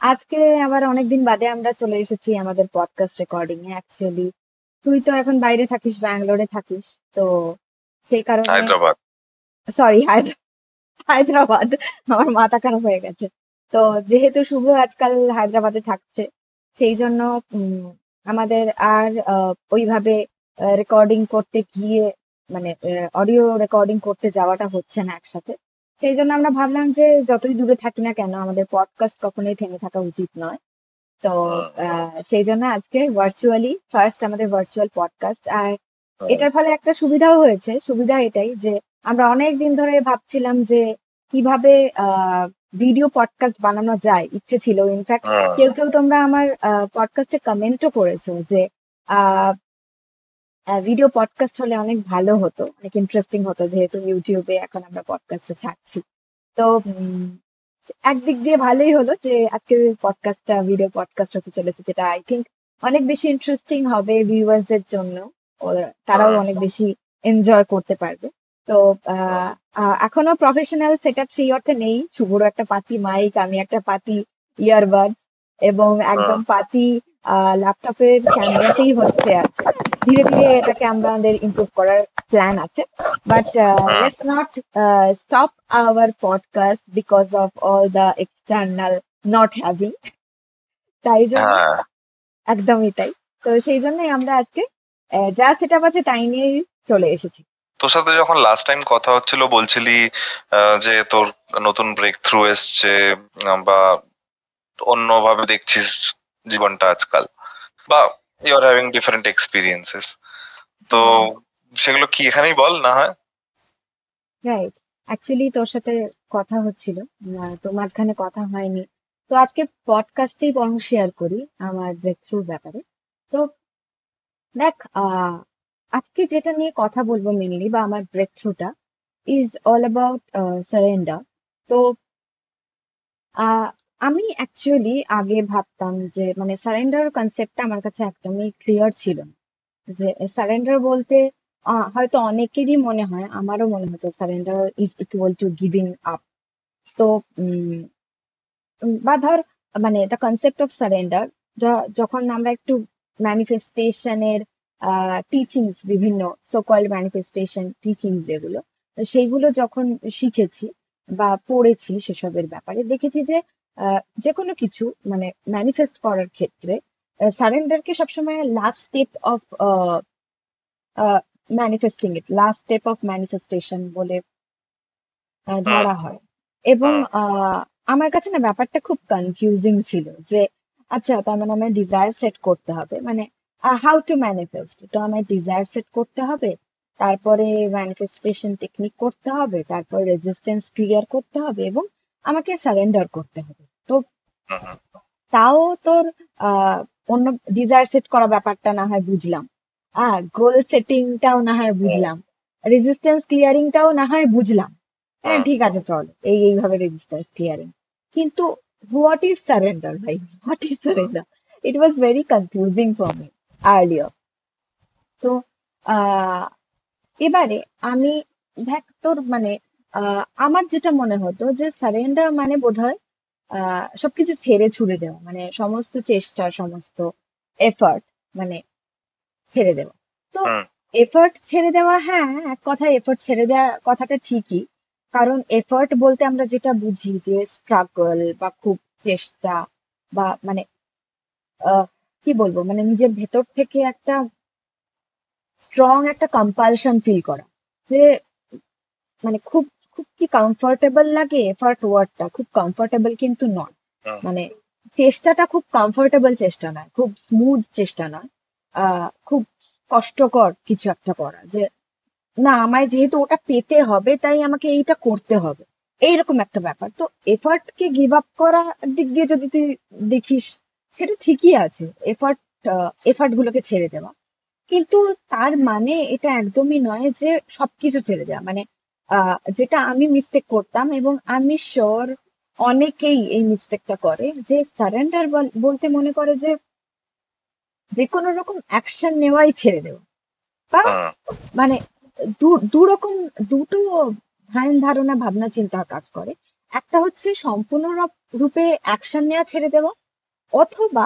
আজকে আবার অনেকদিন বাদে আমরা চলে এসেছি আমাদের পডকাস্ট রেকর্ডিং এ। অ্যাকচুয়ালি তুই তো এখন বাইরে থাকিস, ব্যাঙ্গালোরে থাকিস। তো সেই কারণে হায়দ্রাবাদ। সরি, হায়দ্রাবাদ। আমার মাথা খারাপ হয়ে গেছে। তো যেহেতু শুভ আজকাল হায়দ্রাবাদে থাকছে, সেই জন্য উম, আমাদের আর ওইভাবে রেকর্ডিং করতে গিয়ে, মানে অডিও রেকর্ডিং করতে যাওয়াটা হচ্ছে না একসাথে। সেই জন্য আমরা ভাবলাম যে যতই দূরে থাকি না কেন, আমাদের পডকাস্ট কখনোই থেমে থাকা উচিত নয়। তো হুম, সেই জন্য আজকে ভার্চুয়ালি ফার্স্ট আমাদের ভার্চুয়াল পডকাস্ট। আর হুম, এটার ফলে একটা সুবিধাও হয়েছে। সুবিধা এটাই যে আমরা অনেক দিন ধরে ভাবছিলাম যে কিভাবে ভিডিও পডকাস্ট বানানো যায়, ইচ্ছে ছিল। ইনফ্যাক্ট হুম, কেউ কেউ তোমরা আমার পডকাস্টে কমেন্টও করেছো যে ভিডিও পডকাস্ট হলে অনেক ভালো হতো, অনেক ইন্টারেস্টিং হতো, যেহেতু ইউটিউবে এখন আমরা পডকাস্টে ছাড়ছি। তো একদিক দিয়ে ভালোই হলো যে আজকের পডকাস্টটা ভিডিও পডকাস্ট হতে চলেছে, যেটা আই থিংক অনেক বেশি ইন্টারেস্টিং হবে ভিউয়ার্সদের জন্য। তারাও হুম, অনেক বেশি এনজয় করতে পারবে। তো হুম, এখনো প্রফেশনাল সেট আপ সেই অর্থে নেই। শুভর একটা পাতি মাইক, আমি একটা পাতি ইয়ারবাডস, এবং হুম, একদম পাতি ল্যাপটপের ক্যামেরাতেই হচ্ছে আছে। ধীরে ধীরে এটাকে আমাদের ইমপ্রুভ করার প্ল্যান আছে। But hmm, let's not stop our podcast because of all the external not having. তাই জন্য হ্যাঁ। একদমই তাই। তো সেই জন্যই আমরা আজকে যা সেটআপ আছে তাই নিয়েই চলে এসেছি। তোর সাথে যখন লাস্ট টাইম কথা হচ্ছিল বলছিলি যে তোর নতুন ব্রেক থ্রু এসছে, বা অন্যভাবে দেখছিস জীবনটা আজকাল, বা you are having different experiences. তো হুম, সেগুলো কি এখানেই বল না হয়। রাইট। অ্যাকচুয়ালি তোর সাথে কথা হচ্ছিল, তো মাঝখানে কথা হয়নি। তো আজকে পডকাস্টেই বরং শেয়ার করি আমার ব্রেক থ্রুর ব্যাপারে। তো দেখ, আজকে যেটা নিয়ে কথা বলবো মেনলি, বা আমার ব্রেক থ্রুটা ইজ অল অ্যাবাউট সারেন্ডার। তো আহ আমি অ্যাকচুয়ালি আগে ভাবতাম যে মানে সারেন্ডার কনসেপ্টটা আমার কাছে একদমই ক্লিয়ার ছিল না। যে সারেন্ডার বলতে হয়তো অনেকেরই মনে হয়, আমারও মনে হতো surrender is equal to giving up. তো উম, বা ধর, মানে দ্য কনসেপ্ট অফ সারেন্ডার, যখন আমরা একটু ম্যানিফেস্টেশনের টিচিংস, বিভিন্ন সো কল্ড ম্যানিফেস্টেশন টিচিংস যেগুলো, সেইগুলো যখন শিখেছি বা পড়েছি, সেসবের ব্যাপারে দেখেছি যে যে কোনো কিছু মানে ম্যানিফেস্ট করার ক্ষেত্রে সারেন্ডারকে সবসময় last step of manifesting it, last step of manifestation বলে হুম, ধরা হয়। এবং হুম, আমার কাছে না ব্যাপারটা খুব কনফিউজিং ছিল যে আচ্ছা, তার মানে আমার ডিজায়ার সেট করতে হবে, মানে হাউ টু ম্যানিফেস্ট। তো আমার ডিজায়ার সেট করতে হবে, তারপরে ম্যানিফেস্টেশন টেকনিক করতে হবে, তারপর রেজিস্ট্যান্স ক্লিয়ার করতে হবে, এবং আমাকে সারেন্ডার করতে হবে। তো হুম, হুম, তাও তোর আহ অন্য ডিজায়ার সেট করা ব্যাপারটা না হয় বুঝলাম, গোল সেটিংটাও না হয় হুম, বুঝলাম, রেজিস্ট্যান্স ক্লিয়ারিংটাও না হয় বুঝলাম। হ্যাঁ, হুম, ঠিক আছে, চল এইভাবে রেজিস্ট্যান্স ক্লিয়ারিং। কিন্তু হোয়াট ইজ সারেন্ডার ভাই? What is hmm, surrender? It was very confusing for me earlier. তো আহ এবারে আমি, দেখ তোর মানে আমার যেটা মনে হতো যে সারেন্ডার মানে বোধহয় সবকিছু ছেড়ে ছুড়ে দেওয়া, মানে সমস্ত চেষ্টা, সমস্ত এফার্ট, মানে ছেড়ে দেওয়া। তো হুম, এফার্ট ছেড়ে দেওয়া, হ্যাঁ, এক কথায় এফার্ট ছেড়ে দেওয়া কথাটা ঠিকই। কারণ এফার্ট বলতে আমরা যেটা বুঝি যে স্ট্রাগল বা খুব চেষ্টা, বা মানে আহ, কি বলবো, মানে নিজের ভেতর থেকে একটা স্ট্রং একটা কম্পালশন ফিল করা, যে মানে খুব খুব কি কমফোর্টেবল লাগে। এফার্ট ওয়ার্ডটা খুব কমফোর্টেবল কিন্তু নয়। হুম, মানে চেষ্টাটা খুব কমফোর্টেবল চেষ্টা নয়, খুব স্মুথ চেষ্টা নয়। খুব কষ্টকর কিছু একটা করা, যে না, আমায় যেহেতু ওটা পেতে হবে তাই আমাকে এইটা করতে হবে, এইরকম একটা ব্যাপার। তো এফার্টকে গিভ আপ করা দিক দিয়ে যদি তুই দেখিস, সেটা ঠিকই আছে। এফার্ট, এফার্ট গুলোকে ছেড়ে দেওয়া, কিন্তু তার মানে এটা একদমই নয় যে সবকিছু ছেড়ে দেওয়া। মানে যেটা আমি মিস্টেক করতাম, এবং আমি শিওর অনেকেই এই মিস্টেকটা করে, যে সারেন্ডার বলতে মনে করে যে যে কোনো রকম অ্যাকশন নেওয়াই ছেড়ে দেওয়া। বা হুম, মানে দু রকম, দুটো ধ্যান ধারণা ভাবনা চিন্তা কাজ করে। একটা হচ্ছে সম্পূর্ণ রূপে অ্যাকশন নেওয়া ছেড়ে দেওয়া, অথবা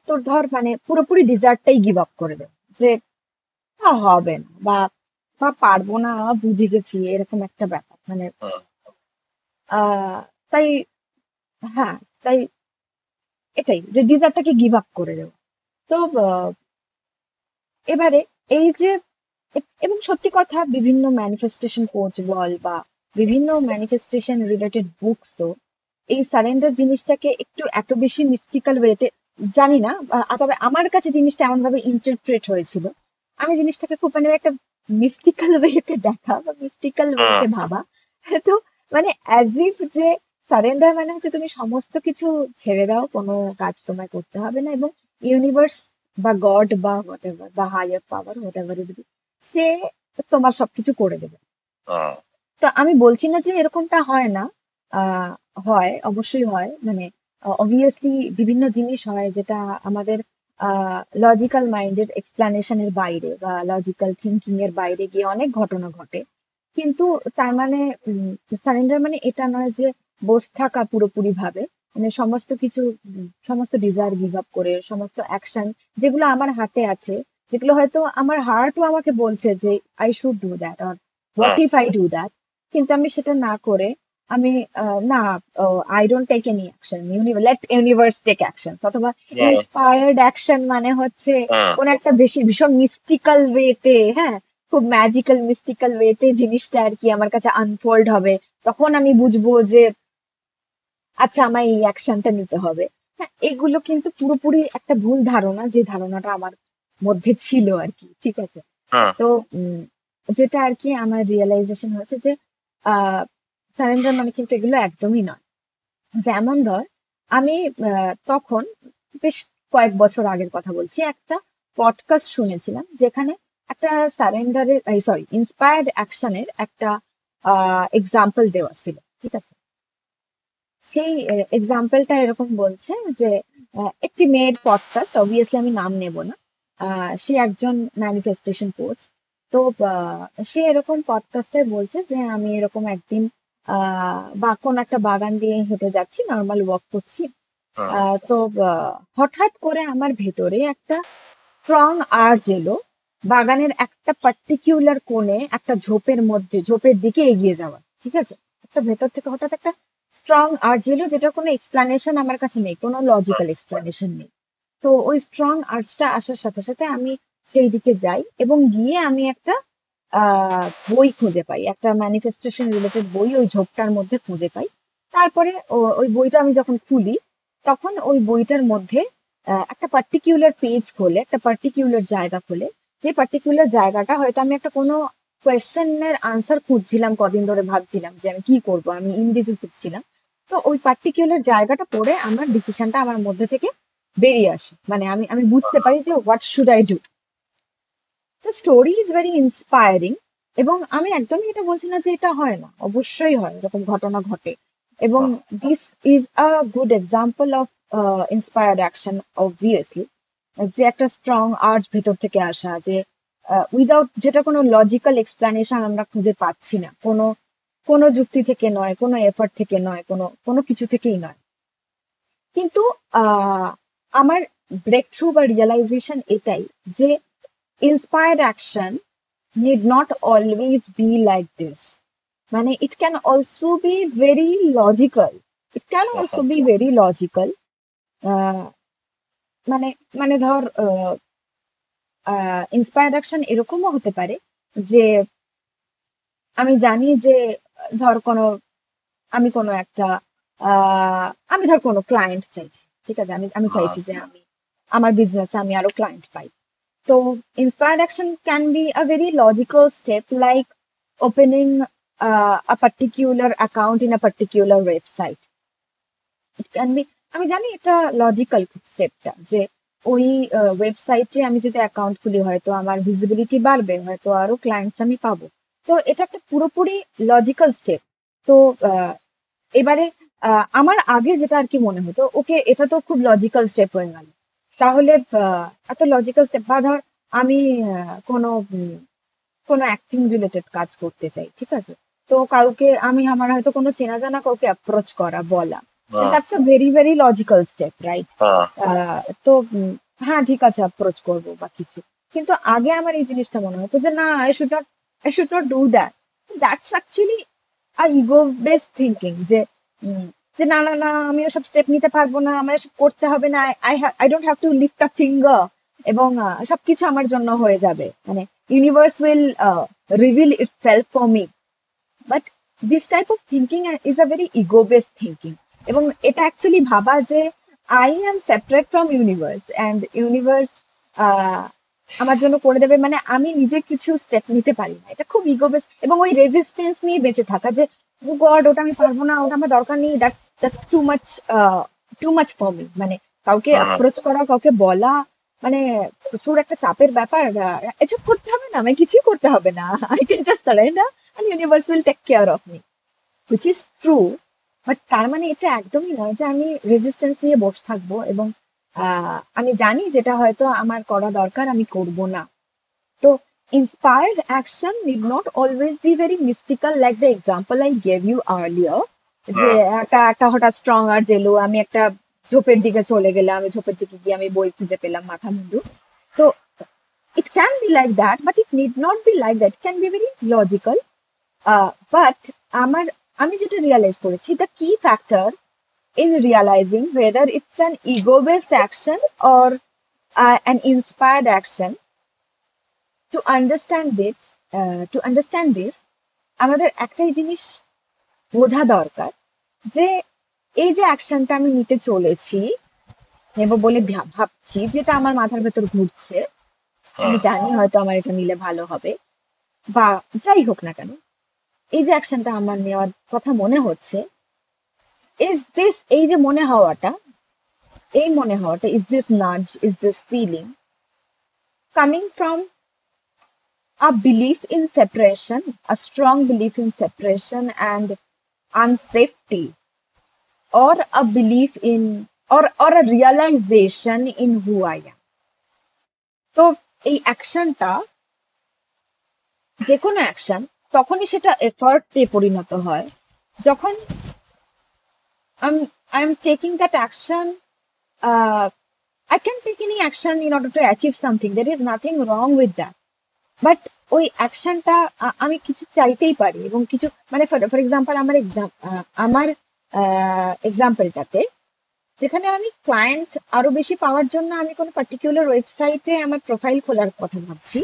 তোর ধর মানে পুরোপুরি ডিজার্টটাই গিভ আপ করে দেওয়া, যে হবে না, বা বা পারবো না, বুঝে গেছি, এরকম একটা ব্যাপার মানে। হুম, আহ তাই হ্যাঁ, তাই এটাই যে ডিজার্টটাকে গিভ আপ করে দেবো। তো এবারে এই যে এবং সত্যি কথা, বিভিন্ন ম্যানিফেস্টেশন কোচ বল বা বিভিন্ন ম্যানিফেস্টেশন রিলেটেড বুকসও এই সারেন্ডার জিনিসটাকে একটু এত বেশি মিস্টিক্যাল ওয়েতে, জানি না, তবে আমার কাছে জিনিসটা এমন ভাবে ইন্টারপ্রেট হয়েছিল, আমি জিনিসটাকে খুব মানে একটা মিস্টিক্যাল ওয়েতে দেখা বা মিস্টিক্যাল হুম, ওয়েতে ভাবা। তো মানে অ্যাজ ইফ যে সারেন্ডার মানে হচ্ছে তুমি সমস্ত কিছু ছেড়ে দাও, কোনো কাজ তোমায় করতে হবে না, এবং ইউনিভার্স বা গড বা হোয়াট এভার বা higher power whatever it be, সে তোমার সবকিছু করে দেবে। হুম, তো আমি বলছি না যে এরকমটা হয় না, আহ হয়, অবশ্যই হয়, মানে অবভিয়াসলি বিভিন্ন জিনিস হয় যেটা আমাদের লজিক্যাল মাইন্ডের এক্সপ্লানেশনের বাইরে বা লজিক্যাল থিঙ্কিং এর বাইরে গিয়ে অনেক ঘটনা ঘটে। কিন্তু তার মানে সারেন্ডার মানে এটা নয় যে বসে থাকা পুরোপুরি ভাবে, মানে সমস্ত কিছু সমস্ত ডিজায়ার গিভ আপ করে, সমস্ত অ্যাকশন যেগুলো আমার হাতে আছে, যেগুলো হয়তো আমার হার্টও আমাকে বলছে যে I should do that or what hmm, if I do that, কিন্তু আমি সেটা না করে আমি না, I don't take any action, let universe take action, অথবা হুম, ইন্সপায়ার্ড অ্যাকশন মানে হচ্ছে হুম, কোন একটা বেশি ভীষণ মিস্টিক্যাল ওয়েতে, হ্যাঁ, খুব ম্যাজিক্যাল মিস্টিক্যাল ওয়েতে জিনিসটা আর কি আমার কাছে আনফোল্ড হবে, তখন আমি বুঝবো যে আচ্ছা আমার এই অ্যাকশনটা নিতে হবে। হ্যাঁ, এগুলো কিন্তু পুরোপুরি একটা ভুল ধারণা, যে ধারণাটা আমার মধ্যে ছিল আর কি, ঠিক আছে। হুম, তো যেটা আর কি আমার রিয়েলাইজেশন হয়েছে যে আহ সারেন্ডার মানে কিন্তু এগুলো একদমই নয়। যেমন ধর, আমি তখন বেশ কয়েক বছর আগের কথা বলছি, একটা পডকাস্ট শুনেছিলাম যেখানে একটা সারেন্ডারের, সরি, ইন্সপায়ার্ড অ্যাকশনের একটা এক্সাম্পল দেওয়া ছিল, ঠিক আছে। সেই এক্সাম্পলটা এরকম বলছে যে একটি মেয়ের পডকাস্ট, অবভিয়াসলি আমি নাম নেব না, সে একজন ম্যানিফেস্টেশন কোচ। তো সে এরকম পডকাস্টে বলছে যে আমি এরকম একদিন বা কোন একটা বাগান দিয়ে হেঁটে যাচ্ছি, নর্মাল ওয়াক করছি। হুম, তো হঠাৎ করে আমার ভেতরে একটা স্ট্রং আর্জ এলো, বাগানের একটা পার্টিকুলার কোণে একটা ঝোপের মধ্যে, ঝোপের দিকে এগিয়ে যাওয়া, ঠিক আছে। একটা ভেতর থেকে হঠাৎ একটা স্ট্রং আর্জ এলো, যেটা কোনো এক্সপ্লানেশন আমার কাছে নেই, কোনো লজিক্যাল এক্সপ্লানেশন নেই। তো ওই স্ট্রং আর্জটা আসার সাথে সাথে আমি সেই দিকে যাই, এবং গিয়ে আমি একটা বই খুঁজে পাই, একটা ম্যানিফেস্টেশন রিলেটেড বই ওই ঝোপটার মধ্যে খুঁজে পাই। তারপরে ওই বইটা আমি যখন খুলি, তখন ওই বইটার মধ্যে একটা পার্টিকুলার পেজ খোলে, একটা পার্টিকুলার জায়গা খোলে, যে পার্টিকুলার জায়গাটা হয়তো আমি একটা কোনো কোয়েশ্চেনের আনসার খুঁজছিলাম, কদিন ধরে ভাবছিলাম যে আমি কি করব, আমি ইনডিসিসিভ ছিলাম। তো ওই পার্টিকুলার জায়গাটা পড়ে আমার ডিসিশনটা আমার মধ্যে থেকে বেরিয়ে আসে, মানে আমি আমি বুঝতে পারি যে what should I do. The story is very inspiring. এবং আমি একদমই এটা বলছি না যে এটা হয় না, অবশ্যই হয়, এরকম ঘটনা ঘটে। এবং hmm, this is a good example of inspired action, obviously, যে একটা স্ট্রং আর্জ ভেতর থেকে আসা, যে উইদাউট, যেটা কোনো লজিক্যাল এক্সপ্লানেশন আমরা খুঁজে পাচ্ছি না, কোনো কোনো যুক্তি থেকে নয়, কোনো এফর্ট থেকে নয়, কোনো কোনো কিছু থেকেই নয়। কিন্তু আমার ব্রেক থ্রু বা রিয়েলাইজেশন এটাই, যে inspired action need not always be like this. মানে it can also be very logical. It can also hmm, be very logical. আহ, মানে মানে ধর ইন্সপায়ার্ড অ্যাকশন এরকমও হতে পারে যে আমি জানি যে ধর কোনো, আমি কোনো একটা আমি ধর কোনো ক্লায়েন্ট চাইছি, ঠিক আছে, আমি আমি চাইছি যে আমি আমার বিজনেসে আমি আরো ক্লায়েন্ট পাই। তো inspired action can be a very logical step, like opening a particular account in a particular website. It can be, আমি জানি এটা লজিক্যাল খুব স্টেপটা, যে ওই ওয়েবসাইটে আমি যদি অ্যাকাউন্ট খুলি হয়তো আমার ভিজিবিলিটি বাড়বে, হয়তো আরো ক্লায়েন্টস আমি পাবো। তো এটা একটা পুরোপুরি লজিক্যাল স্টেপ। তো আহ, এবারে আমার আগে যেটা আর কি মনে হতো, ওকে এটা তো খুব লজিক্যাল স্টেপ হয়ে গেল, তাহলে এত লজিক্যাল স্টেপ, বা ধর আমি কোনো কোনো অ্যাক্টিং রিলেটেড কাজ করতে চাই, ঠিক আছে। তো কাউকে আমার হয়তো কোনো চেনা জানা কাউকে অ্যাপ্রোচ করা, বলা, hmm, that's a very very logical step, right? Hmm, তো হ্যাঁ ঠিক আছে, অ্যাপ্রোচ করবো বা কিছু। কিন্তু আগে আমার এই জিনিসটা মনে হতো যে না, I should not do that. That's actually ego based thinking, যে উম, যে না না না, আমি ওসব স্টেপ নিতে পারবো না, আমার এসব করতে হবে না, I don't have to lift a finger, এবং সবকিছু আমার জন্য হয়ে যাবে, মানে universe will reveal itself for me. But this type of thinking is a very ego based thinking. এবং এটা অ্যাকচুয়ালি ভাবা যে I am separate from universe, and universe আমার জন্য করে দেবে, মানে আমি নিজে কিছু স্টেপ নিতে পারি না। এটা খুব ইগো বেস, এবং ওই রেজিস্টেন্স নিয়ে বেঁচে থাকা, যে ও গড, ওটা আমি পারবো না, ওটা আমার দরকার নেই, that's too much for me. মানে কাউকে হুম, অ্যাপ্রোচ করা, কাউকে বলা, মানে প্রচুর একটা চাপের ব্যাপার। এসব করতে হবে না, আমায় কিছুই করতে হবে না, I can just surrender and universe will take care of me, which is true. But তার মানে এটা একদমই নয় যে আমি রেজিস্ট্যান্স নিয়ে বসে থাকবো, এবং আমি জানি যেটা হয়তো আমার করা দরকার আমি করব না। তো inspired action need not always be very mystical, like the example I gave you earlier, যে হুম, একটা হঠাৎ স্ট্রং আর জেলো, আমি একটা ঝোপের দিকে চলে গেলাম, আমি ঝোপের দিকে গিয়ে আমি বই খুঁজে পেলাম মাথা মুন্ডু। তো it can be like that, but it need not be like that. It can be very logical. But আমার আমি যেটা রিয়ালাইজ করেছি, দ্য কি factor in realizing whether it's an ego-based action or an inspired action. To understand this, আমাদের একটাই জিনিস বোঝা দরকার, যে এই যে অ্যাকশনটা আমি নিতে চলেছি নেব বলে ভাবছি, যেটা আমার মাথার ভেতর ঘুরছে, আমি হুম, জানি হয়তো আমার এটা নিলে ভালো হবে, বা যাই হোক না কেন, এই যে অ্যাকশনটা আমার নেওয়ার কথা মনে হচ্ছে, এই যে মনে হওয়াটা, is this nudge, is this feeling coming from a belief in separation, a strong belief in separation and unsafety, or a belief in, or a realization in who I am? তো এই অ্যাকশনটা, যে কোনো অ্যাকশন, তখনই সেটা এফার্টে পরিণত হয় যখন I'm taking that action. I can take any action in order to achieve something. There is nothing wrong with that. But ওই অ্যাকশনটা আমি কিছু চাইতেই পারি, এবং কিছু, মানে ফর এক্সাম্পল আমার এক্সাম্পলটাতে, যেখানে আমি ক্লায়েন্ট আরো বেশি পাওয়ার জন্য আমি কোনো পার্টিকুলার ওয়েবসাইটে আমার প্রোফাইল খোলার কথা ভাবছি।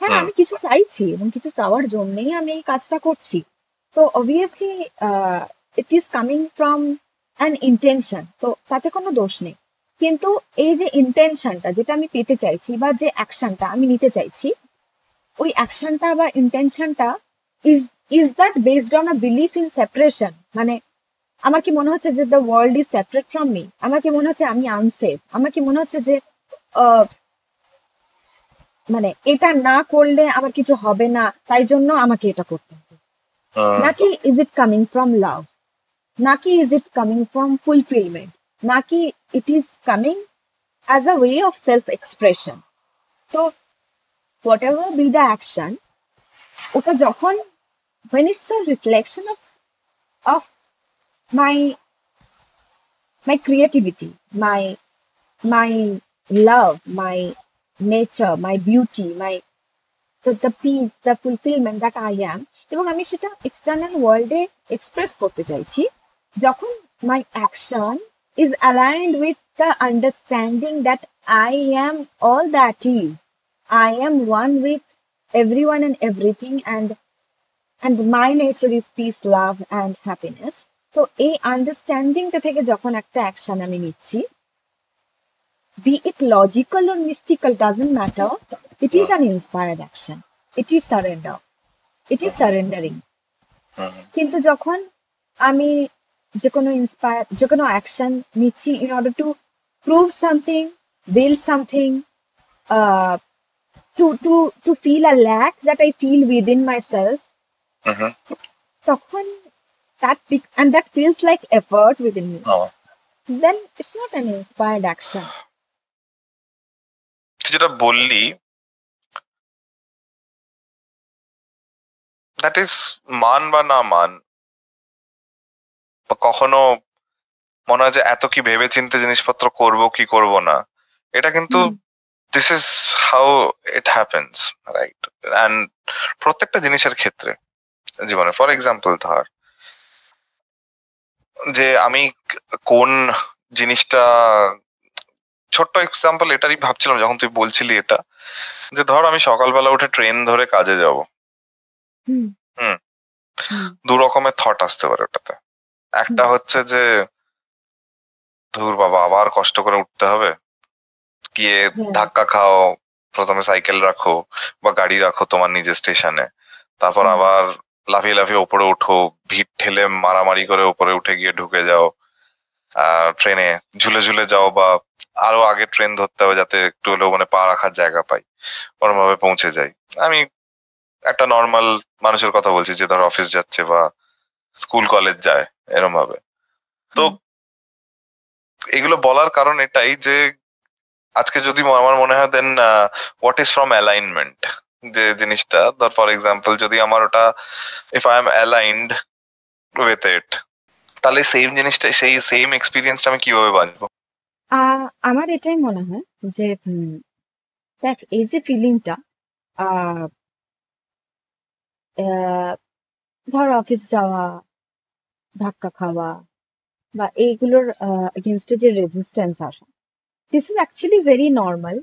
হ্যাঁ, হুম, আমি কিছু চাইছি এবং কিছু চাওয়ার জন্যই আমি এই কাজটা করছি। তো obviously it is coming from an intention, তো তাতে কোনো দোষ নেই। কিন্তু এই যে ইন্টেনশনটা, যেটা আমি পেতে চাইছি, বা যে অ্যাকশনটা আমি নিতে চাইছি, ওই অ্যাকশনটা বা ইন্টেনশনটা is is that based on a belief in separation? মানে আমার কি মনে হচ্ছে যে the world is separate from me? আমার কি মনে হচ্ছে আমি আনসেফ? আমার কি মনে হচ্ছে যে আহ, মানে এটা না করলে আমার কিছু হবে না, তাই জন্য আমাকে এটা করতে হবে? হুম, নাকি is it coming from love? নাকি is it coming from fulfilment? নাকি it is coming as a way of self expression? তো whatever be the action, ওটা যখন, when it's a reflection of my my creativity, my love, my nature, my beauty, the peace, the fulfillment that I am, এবং আমি সেটা external ওয়ার্ল্ডে express করতে চাইছি, যখন my action is aligned with the understanding that I am all that is. I am one with everyone and everything, and my nature is peace, love and happiness. তো এই আন্ডারস্ট্যান্ডিংটা থেকে যখন একটা অ্যাকশন আমি নিচ্ছি, be it logical or mystical, doesn't matter, it is hmm, an inspired action. It is surrender. It is hmm, surrendering. হুম, কিন্তু যখন আমি যে কোনো অ্যাকশন নিচ্ছি in order to prove something, build something, uh, to feel a lack that I feel within myself, হুম, তখন and that feels like effort within me, hmm. then it's not an inspired action. তুই যেটা বললি that is মান বা না মান, বা কখনো মনে হয় যে এত কি ভেবেচিন্তে জিনিসপত্র করব কি করব না, এটা কিন্তু হুম this is how it happens, right? And প্রত্যেকটা জিনিসের ক্ষেত্রে জীবনে, ফর এক্সাম্পল ধর যে আমি কোন জিনিসটা, ছোট্ট এক্সাম্পল এটারই ভাবছিলাম যখন তুই বলছিলি এটা, যে ধর আমি সকালবেলা উঠে ট্রেন ধরে কাজে যাব। হুম হুম। হুম দু রকমের থট আসতে পারে ওটাতে। হুম একটা হচ্ছে যে ধুর বাবা আবার কষ্ট করে উঠতে হবে, গিয়ে রাইট ধাক্কা খাও, প্রথমে সাইকেল রাখো বা গাড়ি রাখো তোমার নিজের স্টেশনে, তারপর হুম আবার লাফিয়ে লাফিয়ে ওপরে উঠো, ভিড় ঠেলে মারামারি করে ওপরে উঠে গিয়ে ঢুকে যাও ট্রেনে, ঝুলে ঝুলে যাও, বা আরো আগে ট্রেন ধরতে হবে যাতে একটু হলেও মানে পা রাখার জায়গা পাই, ওরম ভাবে পৌঁছে যাই। আমি একটা নর্মাল মানুষের কথা বলছি যে ধর অফিস যাচ্ছে বা স্কুল কলেজ যায় এরম ভাবে। তো হুম এগুলো বলার কারণ এটাই যে আজকে যদি আমার মনে হয় then what is from alignment, যে জিনিসটা ধর ফর এক্সাম্পল যদি আমার ওটা if I am aligned with it, তাহলে সেম জিনিসটা সেই সেম এক্সপিরিয়েন্সটা আমি কিভাবে বাঁচবো? আমার এটাই মনে হয় যে দেখ এই যে ফিলিংটা ধর অফিস যাওয়া, ধাক্কা খাওয়া বা এইগুলোর এগেনস্টে যে রেজিস্ট্যান্স আসা, this is actually very normal.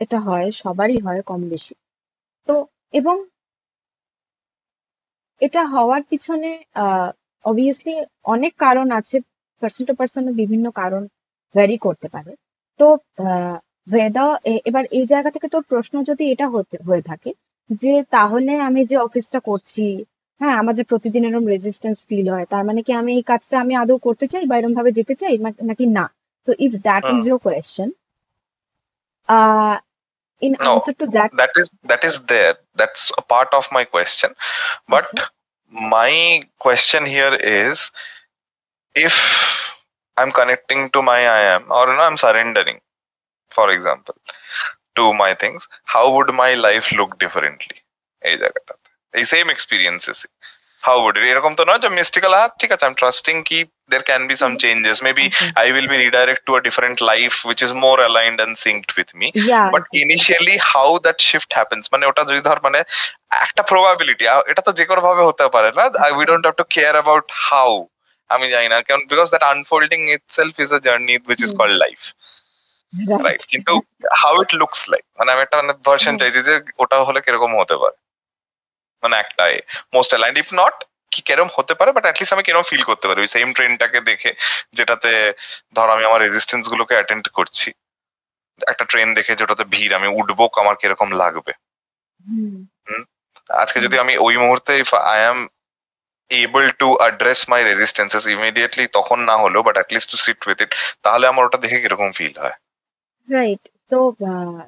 এটা হয়, সবারই হয় কম বেশি। তো এবং এটা হওয়ার পিছনে অবভিয়াসলি অনেক কারণ আছে, পার্সন টু পার্সন বিভিন্ন কারণ ভ্যারি করতে পারে। তো ভেদা এবার এই জায়গা থেকে তোর প্রশ্ন যদি এটা হয়ে থাকে যে তাহলে আমি যে অফিসটা করছি, হ্যাঁ আমার যে প্রতিদিন এরকম রেজিস্ট্যান্স ফিল হয়, তার মানে কি আমি এই কাজটা আমি আদৌ করতে চাই বা এরকম ভাবে যেতে চাই নাকি না? তো if that hmm. Is your question, ah in No, answer to that, that is there. That's a part of my question. But আচ্ছা my question here is, if I'm connecting to my I am, or I'm surrendering, for example, to my things, how would my life look differently? এই জায়গাটাতে এই same experiences how would ইট, এরকম তো নয় যে mystical, হ্যাঁ ঠিক আছে আই এম ট্রাস্টিং কি there can be some changes, maybe একদম, I will be redirect to a different life which is more aligned and synced with me. Yeah But exactly. initially how that shift happens, মানে ওটা যদি ধর মানে একটা probability, এটা তো যে কোনো ভাবে হতে পারে না, we don't have to care about how, আমি জানি না কারণ because that unfolding itself is a journey which is hmm, called life, right. Right? কিন্তু হাউ ইট লুকস লাইক, মানে আমি একটা মানে ভার্সন হ্যাঁ, চাইছি যে ওটা হলে কিরকম হতে পারে, মানে একটাই মোস্ট অ্যালাইন্ড, ইফ নট কি কেরম হতে পারে, বাট অ্যাটলিস্ট আমি কিরম ফিল করতে পারি ওই সেম ট্রেনটাকে দেখে, যেটাতে ধর আমি আমার রেজিস্ট্যান্স গুলোকে অ্যাটেন্ড করছি, একটা ট্রেন দেখে যেটাতে ভিড়, আমি উঠবো আমার কিরকম লাগবে। হুম, হুম। আজকে হুম, যদি আমি ওই মুহূর্তে if I am able to address my resistances immediately, তখন না হলেও but at least to sit with it, তাহলে আমার ওটা দেখে কিরকম ফিল হয়। রাইট। তো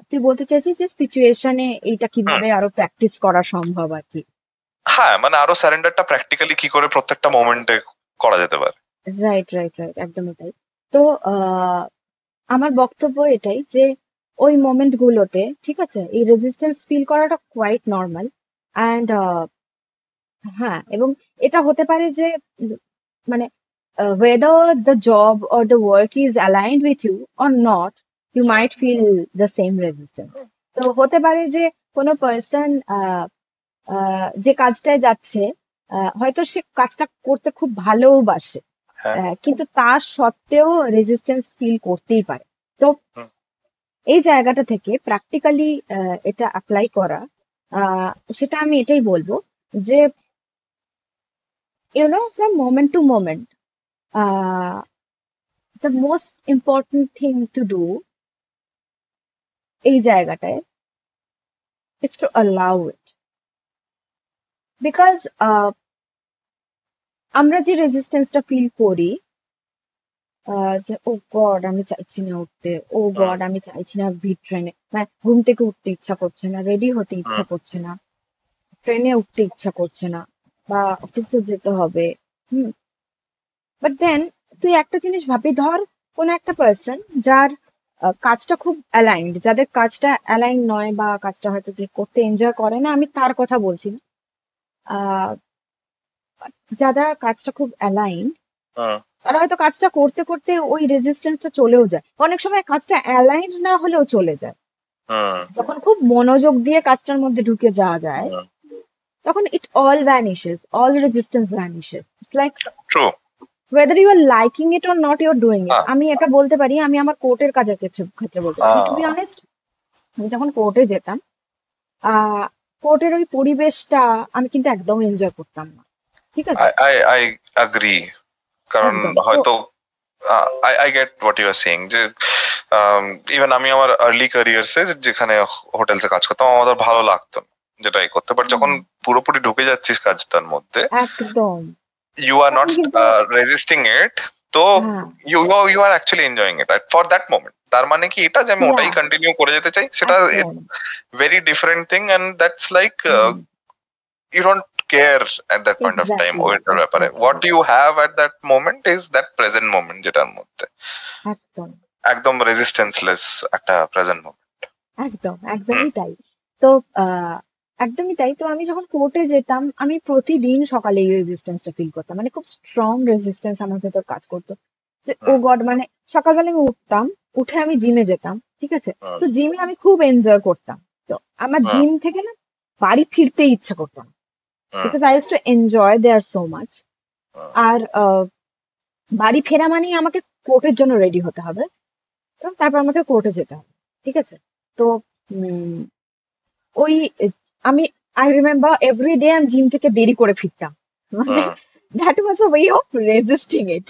তুই বলতে চাইছিস যে সিচুয়েশনে এইটা হুম। কিভাবে আরো প্র্যাকটিস করা সম্ভব আর কি? হ্যাঁ মানে আরো সারেন্ডারটা প্র্যাকটিক্যালি কি করে প্রত্যেকটা মোমেন্টে করা যেতে পারে। রাইট রাইট রাইট, একদমই তাই। তো আমার বক্তব্য এটাই যে ওই মোমেন্ট গুলোতে ঠিক আছে এই রেজিস্ট্যান্স ফিল করাটা কোয়াইট নর্মাল। অ্যান্ড হ্যাঁ, এবং এটা হতে পারে যে উম, মানে whether the job or the work is aligned with you or not, you hmm. might feel the same resistance. তো হতে পারে যে কোনো পার্সন যে কাজটায় যাচ্ছে, হয়তো সে কাজটা করতে খুব ভালোবাসে, হ্যাঁ। কিন্তু তা সত্ত্বেও রেজিস্ট্যান্স ফিল করতেই পারে। তো হুম। এই জায়গাটা থেকে প্র্যাকটিক্যালি এটা অ্যাপ্লাই করা, আহ, সেটা আমি এটাই বলবো যে from moment to moment, the most important thing to do এই জায়গাটায় is to allow it, because আমরা যে রেজিস্ট্যান্সটা ফিল করি, যে ও গড আমি চাইছি না উঠতে, ও হুম। গড আমি চাইছি না ভিড় ট্রেনে, মানে ঘুম থেকে উঠতে ইচ্ছা করছে না, রেডি হতে হুম। ইচ্ছা করছে না, ট্রেনে উঠতে ইচ্ছা করছে না, বা অফিসে যেতে হবে। হুম, বাট দেন তুই একটা জিনিস ভাবি, ধর কোন একটা পার্সন যার কাজটা খুব অ্যালাইন্ড, যাদের কাজটা অ্যালাইন নয় বা কাজটা হয়তো যে করতে এনজয় করে না, আমি তার কথা বলছি না। আহ, যারা কাজটা খুব অ্যালাইন, হুম তারা হয়তো কাজটা করতে করতে ওই রেজিস্ট্যান্সটা চলেও যায়, অনেক সময় কাজটা অ্যালাইন না হলেও চলে যায়। হুম যখন খুব মনোযোগ দিয়ে কাজটার মধ্যে ঢুকে যাওয়া যায়, হুম তখন it all vanishes, all resistance vanishes. It's like true. whether you are liking it or not, you're doing it. হ্যাঁ আমি এটা বলতে পারি, আমি আমার কোর্টের কাজের ক্ষেত্রে বলতে পারি, টু বি হ্যাঁ অনেস্ট। আমি যখন কোর্টে যেতাম, আহ কোর্টের ওই পরিবেশটা আমি কিন্তু একদম এনজয় করতাম না, ঠিক আছে? I agree. কারণ একদম। তো হয়তো I get what you are saying যে ইভেন আমি আমার আর্লি ক্যারিয়ার্সে যেখানে হোটেলসে কাজ করতাম আমাদের ভালো লাগতো না যেটাই করতে, বাট যখন হুম, পুরোপুরি ঢুকে যাচ্ছিস কাজটার মধ্যে, একদম। ইউ আর নট তখন কিন্তু রেজিস্টিং ইট, তো হ্যাঁ, you are actually enjoying it for that moment. তার মানে কি এটা যে আমি ইয়া, ওটাই কন্টিনিউ করে যেতে চাই, সেটা একদম। Very different thing, and that's like hmm, you don't care at that point of time exactly, ওইটার ব্যাপারে। Exactly, what you have at that moment is that present moment, যেটার মধ্যে একদম, একদম রেজিস্ট্যান্সলেস একটা প্রেজেন্ট মোমেন্ট। একদম, হুম একদমই তাই। তো আহ একদমই তাই। তো আমি যখন কোর্টে যেতাম, আমি প্রতিদিন সকালে এই রেজিস্ট্যান্সটা ফিল করতাম, মানে খুব স্ট্রং রেজিস্ট্যান্স আমার ভেতর কাজ করতো, যে ও হুম গড, মানে সকালবেলা আমি উঠতাম, উঠে আমি জিমে যেতাম, ঠিক আছে? হুম তো জিমে আমি খুব এনজয় করতাম। তো আমার হুম জিম থেকে না বাড়ি ফিরতে ইচ্ছা করতো না, hmm because I use to enjoy there so much. Hmm আর বাড়ি ফেরা মানেই আমাকে কোর্টের জন্য রেডি হতে হবে, এবং তারপর আমাকে কোর্টে যেতে হবে, ঠিক আছে? তো উম, ওই আমি আই রিমেম্বার এভরি ডে আমি জিম থেকে দেরি করে ফিরতাম, মানে hmm, that was a way of resisting it.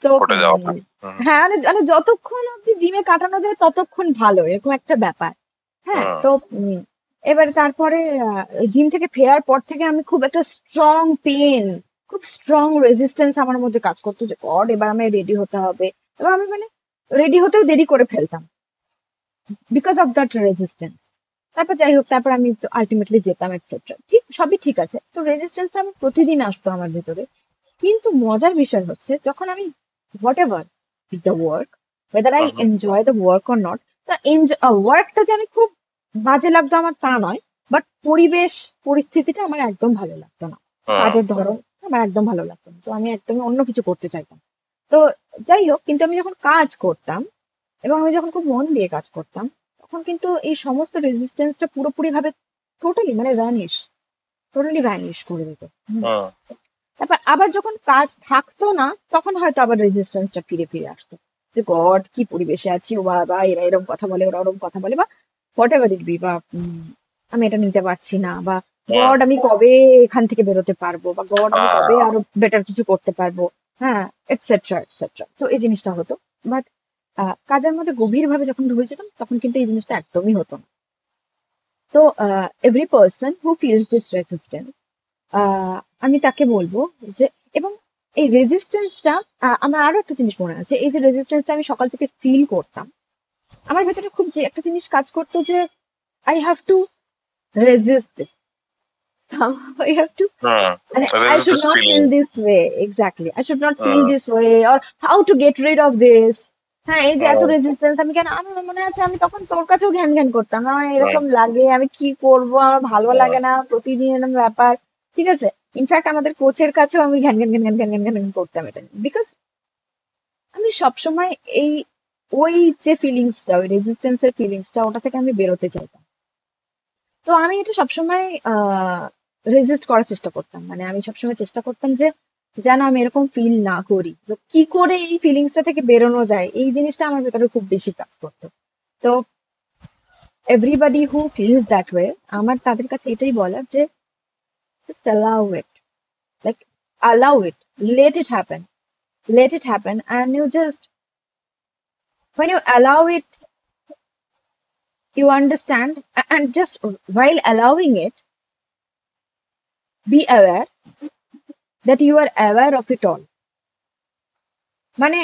তো ঘটে যাওয়াটা। হুম হ্যাঁ, মানে মানে যতক্ষণ অব্দি জিমে কাটানো যায় ততক্ষণ ভালো, এরকম একটা ব্যাপার। হ্যাঁ, হুম তো এবারে তারপরে জিম থেকে ফেরার পর থেকে আমি খুব একটা স্ট্রং পেন, খুব স্ট্রং রেজিস্ট্যান্স আমার মধ্যে কাজ করতো, যে গড এবার আমি রেডি হতে হবে। এবার আমি মানে রেডি হতেও দেরি করে ফেলতাম বিকজ অফ দ্যাট রেজিস্ট্যান্স। তারপর যাই হোক, তারপর আমি আলটিমেটলি যেতাম এটসেট্রা, ঠিক সবই ঠিক আছে। তো রেজিস্ট্যান্সটা আমি প্রতিদিন আসতো আমার ভেতরে। কিন্তু মজার বিষয় হচ্ছে, যখন আমি what ever the work, weather I hmm hmm enjoy the work or not, তা ওয়ার্কটা যে আমি খুব বাজে লাগতো আমার তা নয়, বাট পরিবেশ পরিস্থিতিটা আমার একদম ভালো লাগতো না, হুম কাজের ধরন আমার একদম ভালো লাগতো না, তো আমি একদমই অন্য কিছু করতে চাইতাম। তো যাই হোক, কিন্তু আমি যখন কাজ করতাম এবং আমি যখন খুব মন দিয়ে কাজ করতাম, তখন কিন্তু এই সমস্ত রেজিস্ট্যান্সটা পুরোপুরি ভাবে টোটালি মানে টোটালি ভ্যানিশ করে দিত। হুম তারপর আবার যখন কাজ থাকতো না, তখন হয়তো আবার রেজিস্ট্যান্সটা ফিরে ফিরে আসতো, যে গড কি পরিবেশে আছি, ও বাবা এরা এরকম কথা বলে, ওরা ওরকম কথা বলে, বা হোয়াট এভার ইট বি, বা আমি এটা নিতে পারছি না, বা হুম গড আমি কবে এখান থেকে বেরোতে পারবো, বা গড আমি কবে আহ, আরো বেটার কিছু করতে পারবো। হ্যাঁ, এটসেট্রা এটসেট্রা। তো এই জিনিসটা হতো। বাট কাজের মধ্যে গভীর ভাবে যখন ঢুকে যেতাম, তখন কিন্তু এই জিনিসটা একদমই হতো না। তো every person who feels this resistance, আমি তাকে বলবো যে, এবং এই রেজিস্ট্যান্সটা, আমার আরো একটা জিনিস মনে আছে, এই যে রেজিস্ট্যান্সটা আমি সকাল থেকে ফিল করতাম, আমার ভেতরে খুব যে একটা জিনিস কাজ করতো, যে I have to resist this, I have to, hmm মানে I resist should this not feeling. feel this way. Exactly. I should not feel hmm this way, or how to get rid of this. হ্যাঁ, এই যে এত হুম resistance, আমি কেন, আমার মনে আছে আমি তখন তোর কাছেও ঘ্যান ঘ্যান করতাম, আমার হুম এরকম লাগে, আমি কি করব, আমার ভালো হুম লাগে না, প্রতিদিন এরকম ব্যাপার, ঠিক আছে? ইনফ্যাক্ট আমাদের কোচের কাছেও আমি ঘ্যান ঘ্যান ঘ্যান ঘ্যান ঘ্যান ঘ্যান ঘ্যান করতাম এটা, বিকজ আমি সবসময় এই ওই যে ফিলিংসটা, ওই রেজিস্ট্যান্সের ফিলিংসটা, ওটা থেকে আমি বেরোতে চাইতাম। তো আমি এটা সবসময় রেজিস্ট করার চেষ্টা করতাম, মানে আমি সবসময় চেষ্টা করতাম যে যেন আমি এরকম ফিল না করি। তো কি করে এই ফিলিংসটা থেকে বেরোনো যায়, এই জিনিসটা আমার ভেতরে খুব বেশি কাজ করতো। তো everybody who feels that way, আমার তাদের কাছে এটাই বলার যে just allow it, like allow it, let it happen, let it happen, and you just, when you allow it, you understand, and just while allowing it, be aware that you are aware of it all. মানে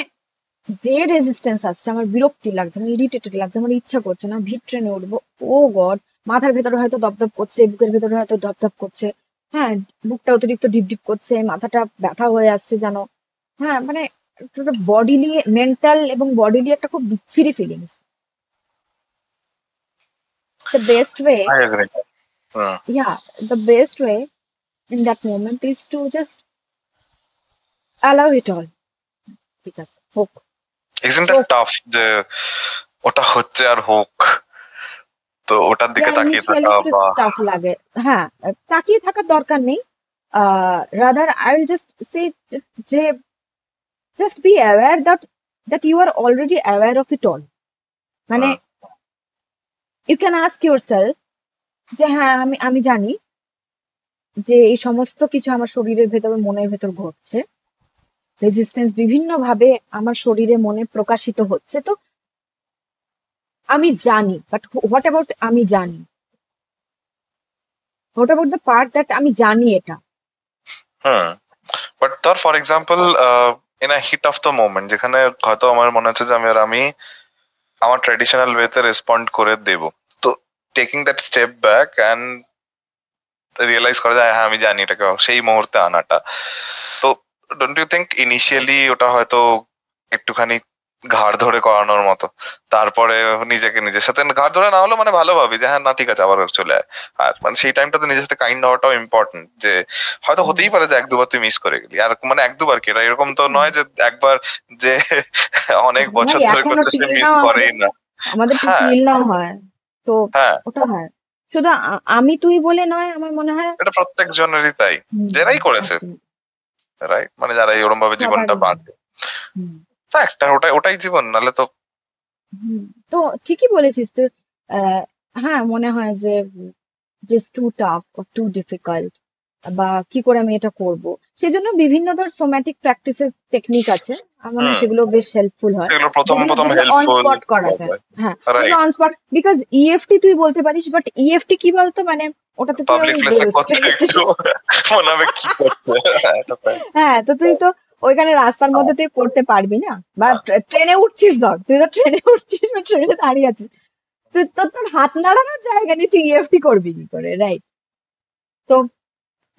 যে resistance আসছে, আমার বিরক্তি লাগছে, আমার irritated লাগছে, আমার ইচ্ছা করছে না, ভিড় ট্রেনে উঠবো, ও গড, মাথার ভেতরে হয়তো দপদপ করছে, বুকের ভেতরে হয়তো দপদপ করছে, হ্যাঁ, বুকটা অতিরিক্ত ডিপ ডিপ করছে, মাথাটা ব্যথা হয়ে আসছে যেন, হ্যাঁ, মানে বডিলি, মেন্টাল এবং বডিলি একটা খুব বিচ্ছিরি feelings. the best way, I agree. Hmm. yeah, the best way in that moment is to just allow it all. ঠিক আছে, হোক Isn't it হোক। tough যে ওটা হচ্ছে আর হোক, তো ওটার দিকে ইয়া তাকিয়ে ইনিশিয়ালি থাকা একটু বা টাফ লাগে। হ্যাঁ, তাকিয়ে থাকার দরকার নেই। Rather I will just say যে just be aware that you are already aware of it all. মানে hmm, you can ask yourself যে হ্যাঁ, আমি জানি যে এই সমস্ত কিছু আমার শরীরের ভেতর, মনের ভেতর ঘটছে। রেজিস্ট্যান্স বিভিন্ন ভাবে আমার শরীরে, মনে প্রকাশিত হচ্ছে। তো আমি জানি, বাট হোয়াট অ্যাবাউট আমি জানি? What about the part that আমি জানি এটা? হুম। বাট ধর for example in a heat of the moment, যেখানে হয়তো আমার মনে হচ্ছে যে আমি আমার ট্রেডিশনাল ওয়েতে রেসপন্ড করে দেব, তো taking that step back and realise করা যায় হ্যাঁ আমি জানি এটাকে, সেই মুহূর্তে আনাটা। তো ডোন্ট ইউ থিঙ্ক ইনিশিয়ালি ওটা হয়তো একটুখানি ঘাড় ধরে করানোর মতো, তারপরে নিজেকে নিজের সাথে ঘাড় ধরে না হলো মানে ভালো ভাবি যে হ্যাঁ না ঠিক আছে আবার চলে আয়। আর মানে সেই টাইমটাতে নিজের সাথে কাইন্ড হওয়াটাও ইম্পর্টেন্ট, যে হয়তো হতেই পারে যে এক দুবার তুই মিস করে গেলি, আর মানে এক দুবার কি, এটা এরকম তো নয় যে একবার, যে অনেক ভাই বছর ধরে এখনো করতে সে টিল মিস নাও করেই না। আমাদের তো হ্যাঁ, টিল নাও হয়। তো হ্যাঁ, ওটা হয়। শুধু আমি তুই বলে নয়, আমার মনে হয়। এটা প্রত্যেক জনেরই তাই, হুম, যারাই করেছে, একদম রাইট, মানে যারা এরকম ভাবে জীবনটা সবারই হয়। বাঁচে। হুম, ফ্যাক্ট, আর ওটাই ওটাই জীবন, নাহলে তো। হুম। তো ঠিকই বলেছিস তুই। আহ, হ্যাঁ, মনে হয় যে just too tough or too difficult, বা কি করে আমি এটা করব। সেজন্য বিভিন্ন ধর সোম্যাটিক প্র্যাকটিসের টেকনিক আছে। আমার মনে হয় হুম, সেগুলো বেশ হেল্পফুল হয়। সেগুলো প্রথম যেগুলো প্রথম যেগুলো অন হেল্পফুল স্পট করা যায়। হবে। হ্যাঁ, যেগুলো right. On spot, because EFT তুই বলতে পারিস, বাট ইএফটি কি বলতো, মানে ওটাতে তুই ওই পাবলিক প্লেসে করতে একটু স্টেশন। মনে হবে কি করছে। এটা তাই। হ্যাঁ, তো তুই তো ওইখানে রাস্তার মধ্যে তুই করতে পারবি না। বা হ্যাঁ, ট্রেনে উঠছিস, ধর তুই তো ট্রেনে উঠছিস বা ট্রেনে দাঁড়িয়ে আছিস, তুই তোর হাত নাড়ানোর জায়গা নেই, তুই ইএফটি করবি কি করে, রাইট? তো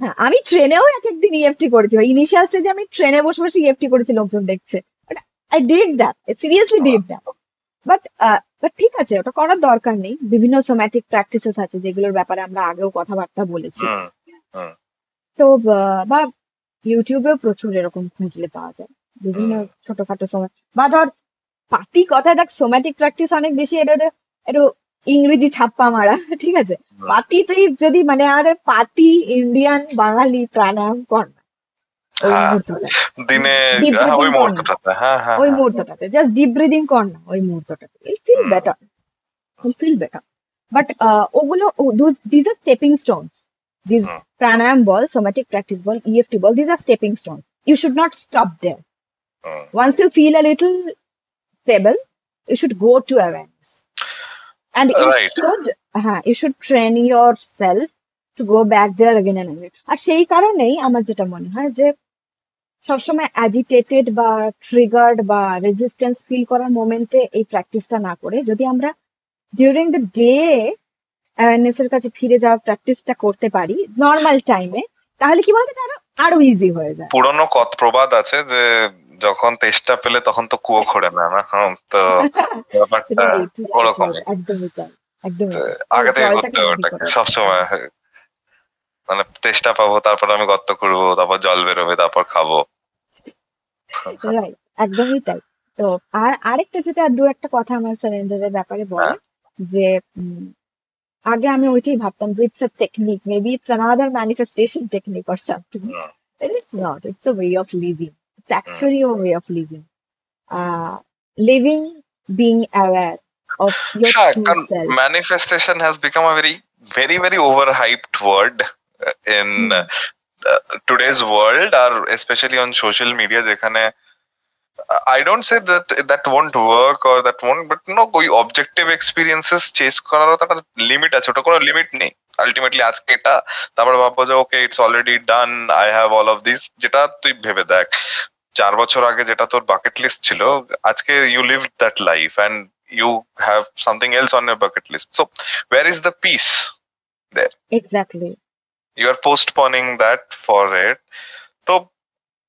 হ্যাঁ, আমি ট্রেনেও এক একদিন ইএফটি করেছি। ইনিশিয়াল স্টেজে আমি ট্রেনে বসে বসে ইএফটি করেছি, লোকজন দেখছে। But I did that, seriously did that. But but ঠিক আছে, ওটা করার দরকার নেই। বিভিন্ন সোম্যাটিক প্র্যাকটিসেস আছে যেগুলোর ব্যাপারে আমরা আগেও কথাবার্তা বলেছি। হুম, হুম, তো বা ইউটিউবেও প্রচুর এরকম খুঁজলে পাওয়া যায় বিভিন্ন হুম, ছোটখাটো সময়। বা ধর পাতি কথায় দেখ, সোম্যাটিক প্র্যাকটিস অনেক বেশি, এটা একটু ইংরেজি ছাপ্পা মারা। ঠিক আছে, হুম। পাতি তুই যদি মানে আমাদের পাতি ইন্ডিয়ান বাঙালি প্রাণায়াম কর না ওই হ্যাঁ, মুহূর্তটা। দিনে, ডিপ হ্যাঁ ব্রিদিং ওই কর না মুহূর্তটাতে, হ্যাঁ, হ্যাঁ, ওই হ্যাঁ। মুহূর্তটাতে, জাস্ট ডিপ ব্রিদিং কর না ওই মুহূর্তটাতে, will feel hmm, better, will feel better. But ওগুলো, these are stepping stones. These hmm, pranayama বল, সোম্যাটিক প্র্যাকটিস বল, ইএফটি বল, these are stepping stones. You should not stop there. Hmm. Once you feel a little stable, you should go to awareness. And right. you should train yourself to go back there again and again. আর সেই কারণেই আমার যেটা মনে হয় যে সবসময় agitated বা triggered বা রেজিস্ট্যান্স ফিল করার মোমেন্টে এই প্র্যাকটিসটা না করে, যদি আমরা ডিউরিং দ্য ডে অ্যাওয়ারনেস এর কাছে ফিরে যাওয়ার প্র্যাকটিসটা করতে পারি নর্মাল টাইমে, তাহলে কি বলতো, এটা আরো আরো ইজি হয়ে যায়। পুরনো প্রবাদ আছে যে যখন তেষ্টা পেলে তখন তো কুয়ো খোঁড়ে না, না? তো ব্যাপারটা রাইট, রাইট, রাইট, ওরকমই, একদমই তাই, একদমই যে তাই। তো আগে থেকে জলটাকে করতে হবে রেডি ওটাকে করা দরকার। সবসময়। মানে তেষ্টা পাবো, তারপর আমি গর্ত করবো, তারপর জল বেরোবে, তারপর খাবো। রাইট, একদমই তাই। তো আর আরেকটা যেটা, দু একটা কথা আমার সারেন্ডারের ব্যাপারে বলে, হ্যাঁ। যে আগে আমি ওইটাই ভাবতাম যে it's a technique, maybe it's another manifestation technique or something. Hmm, it's not, it's a way of living. It's hmm. Actually a way of living. uh Living, being aware of your হ্যাঁ, true কারণ self. Manifestation has become a very very very over hyped word in hmm, today's world, আর specially on social media, যেখানে I don't say that that won't work or that won't, but no, ওই objective experiences chess করারও তো একটা limit আছে, ওটা কোনো limit নেই। আলটিমেটলি আজকে এটা, তারপরে ভাববো যে okay it's already done, I have all of this. যেটা তুই ভেবে দেখ, 4 বছর আগে যেটা তোর বাকেট লিস্ট ছিল, আজকে you live that life and you have something else on your bucket list. So where is the peace there? Exactly, you are postponing that for it. তো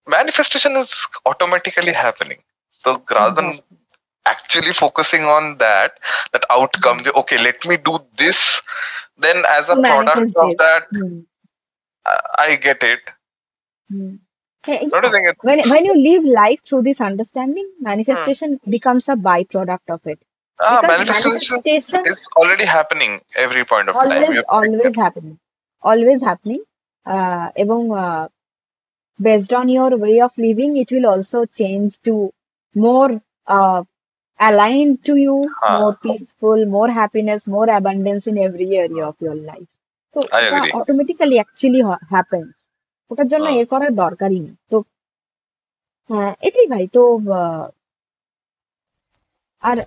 manifestation is automatically happening. So rather than exactly. actually focusing on that outcome, okay, let me do this, then as to a product manifest of this. that, Hmm. I get it. Hmm. Yeah, Don't you yeah. think it's When you live life through this understanding, hmm. manifestation becomes a byproduct of it. Because Manifestation manifestation is already happening every point of time. always You have to take always care. happening, always happening. এবং based on your way of living, it will also change to more aligned to you, more peaceful, more happiness, more abundance in every area of your life. তো I ওটা agree. Automatically actually happens. ওটার জন্য হুম। এ করার দরকারই নেই। তো হ্যাঁ, এটাই ভাই। তো আহ, আর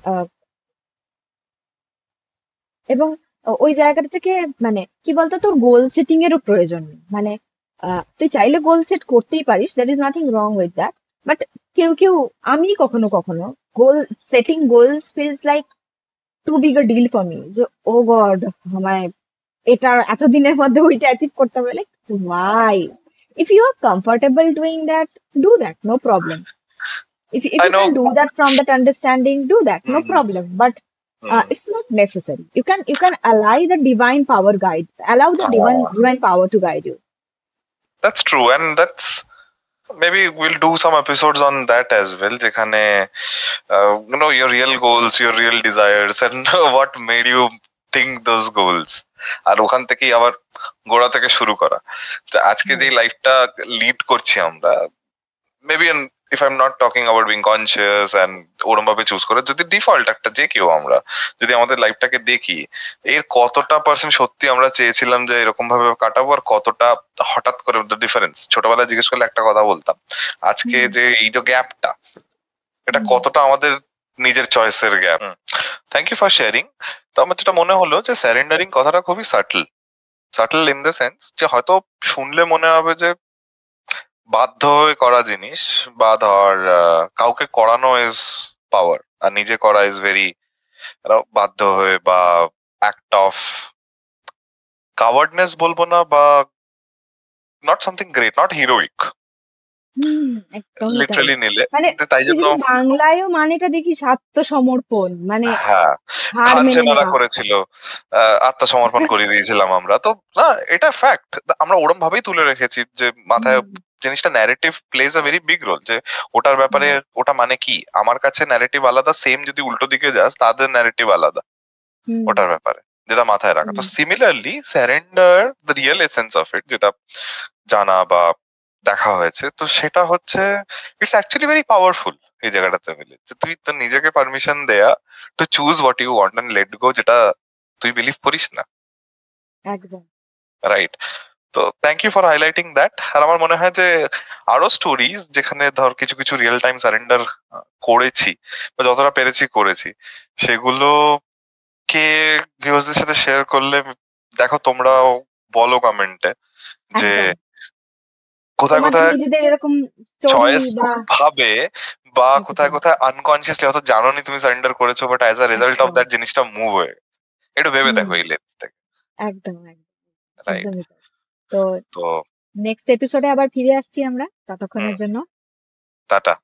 এবং ওই জায়গাটা থেকে মানে কি বলতো, তোর গোল সেটিং এরও প্রয়োজন নেই। মানে তুই চাইলে গোল সেট করতেই পারিস, that is nothing wrong with that. But কেউ কেউ, আমি কখনো কখনো goal setting goals feels like too big a deal for me, যে ও গড আমায় এটা এতদিনের মধ্যে ওইটা অ্যাচিভ করতে হবে। Like why? If you are comfortable doing that, do that, no problem. If I you can know. do that from that understanding, do that, no Hmm. problem. But Hmm. it's not necessary. You can allow the divine power guide, allow the Ah, divine power to guide you. that's true, and that's maybe we'll do some episodes on that as well, যেখানে your real goals, your real desires, and what made you think those goals, আর ওখান থেকেই আবার গোড়া থেকে শুরু করা। তো আজকে যে Hmm. লাইফটা লিড করছি আমরা, maybe if I am not talking about being conscious and ওরম ভাবে চুজ করে, যদি ডিফল্ট একটা যে কেউ আমরা যদি আমাদের লাইফটাকে দেখি, এর কতটা পার্সেন্ট সত্যি আমরা চেয়েছিলাম যে এরকম ভাবে কাটাবো, আর কতটা হঠাৎ করে ডিফারেন্স। ছোটবেলায় জিজ্ঞেস করলে একটা কথা বলতাম, আজকে Hmm. যে এই যে গ্যাপটা, এটা Hmm. কতটা আমাদের নিজের চয়েসের গ্যাপ। Thank you for sharing. তো আমার যেটা মনে হলো যে স্যারেন্ডারিং কথাটা খুবই subtle, subtle in the sense যে হয়তো শুনলে মনে হবে যে বাধ্য হয়ে করা জিনিস, বা ধর কাউকে করানো ইজ পাওয়ার, আর নিজে করা ইজ ভেরি বাধ্য হয়ে, বা অ্যাক্ট অফ কাওয়ার্ডনেস বলবো না, বা not something great, not heroic hmm, একদমই তাই। লিটারালি নিলে। মানে যে তাই তুই জন্য যদি বাংলায়ও মানেটা দেখিস, আত্মসমর্পণ, মানে হ্যাঁ, হার খান মেনে সেনারা নেওয়া। করেছিল, আত্মসমর্পণ করে দিয়েছিলাম আমরা তো। না, এটা ফ্যাক্ট। আমরা ওরম ভাবেই তুলে রেখেছি যে মাথায় হুম, জিনিসটা narrative plays a very big role, যে ওটার ব্যাপারে, হুম, ওটা মানে কি আমার কাছে ন্যারেটিভ আলাদা, সেম যদি উল্টো দিকে যাস তাদের ন্যারেটিভ আলাদা হুম, ওটার ব্যাপারে, যেটা মাথায় রাখা। তো hmm, similarly surrender, the real essence of it, যেটা জানা বা দেখা হয়েছে, তো সেটা হচ্ছে ইটস অ্যাকচুয়ালি ভেরি পাওয়ারফুল এই জায়গাটাতে মিলে, যে তুই তোর নিজেকে পারমিশন দেয়া to choose what you want and let go, যেটা তুই বিলিভ করিস না, একদম। রাইট? তো thank you for highlighting that. আর আমার মনে হয় যে আরো স্টোরিজ যেখানে ধর কিছু কিছু রিয়েল টাইম সারেন্ডার করেছি, বা যতটা পেরেছি করেছি, সেগুলোকে ভিউয়ার্সদের সাথে শেয়ার করলে, দেখো তোমরাও বলো কমেন্টে যে একদম। কোথায় তোমাদের কোথায় নিজেদের এরকম স্টোরি চয়েস বা ভাবে, বা কোথায় একদম, কোথায় আনকনসিয়াসলি হয়তো জানোনি তুমি সারেন্ডার করেছো, but as a result of একদম। দ্যাট জিনিসটা মুভ হয়ে গেছে। একটু ভেবে হুম, দেখো এই লেন্স থেকে, একদম, একদম, রাইট? একদমই তাই। তো তো নেক্সট এপিসোডে আবার ফিরে আসছি আমরা, ততক্ষণের হুম, জন্য টাটা।